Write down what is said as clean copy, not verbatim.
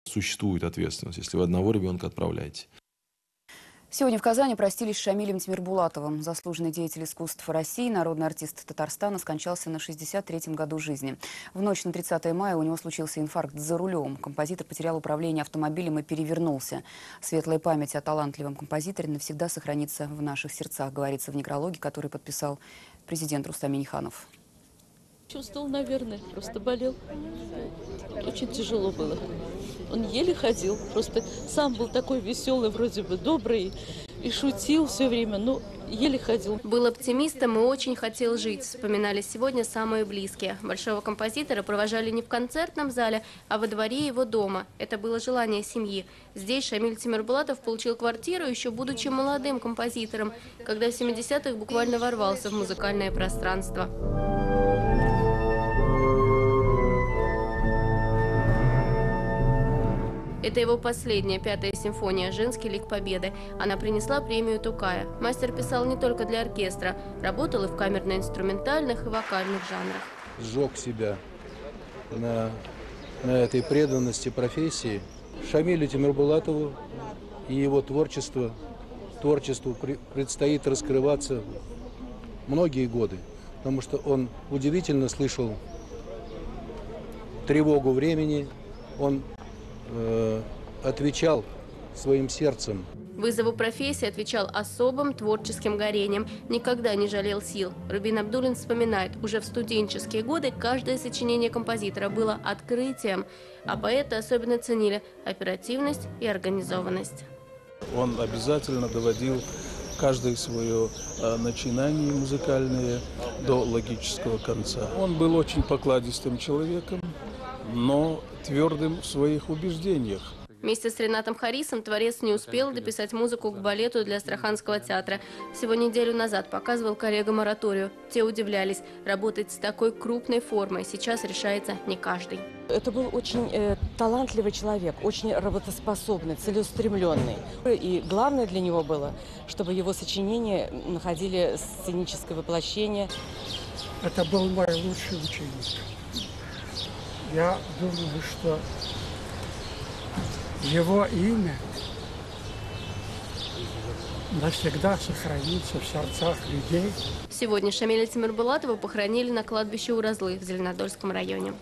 Существует ответственность, если вы одного ребенка отправляете. Сегодня в Казани простились с Шамилем Тимирбулатовым. Заслуженный деятель искусств России, народный артист Татарстана, скончался на 63-м году жизни. В ночь на 30 мая у него случился инфаркт за рулем. Композитор потерял управление автомобилем и перевернулся. Светлая память о талантливом композиторе навсегда сохранится в наших сердцах, говорится в некрологе, который подписал президент Рустам Минниханов. Чувствовал, наверное, просто болел. Очень тяжело было. Он еле ходил, просто сам был такой веселый, вроде бы добрый, и шутил все время, но еле ходил. Был оптимистом и очень хотел жить, вспоминали сегодня самые близкие. Большого композитора провожали не в концертном зале, а во дворе его дома. Это было желание семьи. Здесь Шамиль Тимирбулатов получил квартиру, еще будучи молодым композитором, когда в 70-х буквально ворвался в музыкальное пространство. Это его последняя, 5-я симфония «Женский лик победы». Она принесла премию Тукая. Мастер писал не только для оркестра, работал и в камерно-инструментальных и вокальных жанрах. Сжег себя на этой преданности профессии. Шамилю Тимирбулатову и его творчеству предстоит раскрываться многие годы, потому что он удивительно слышал тревогу времени, он отвечал своим сердцем. Вызову профессии отвечал особым творческим горением, никогда не жалел сил. Рубин Абдуллин вспоминает, уже в студенческие годы каждое сочинение композитора было открытием, а поэты особенно ценили оперативность и организованность. Он обязательно доводил каждое свое начинание музыкальное до логического конца. Он был очень покладистым человеком, но твердым в своих убеждениях. Вместе с Ренатом Харисом творец не успел дописать музыку к балету для Астраханского театра. Всего неделю назад показывал коллегам ораторию. Те удивлялись, работать с такой крупной формой сейчас решается не каждый. Это был очень талантливый человек, очень работоспособный, целеустремленный. И главное для него было, чтобы его сочинения находили сценическое воплощение. Это был мой лучший ученик. Я думаю, что его имя навсегда сохранится в сердцах людей. Сегодня Шамиля Тимирбулатова похоронили на кладбище Уразлы в Зеленодольском районе.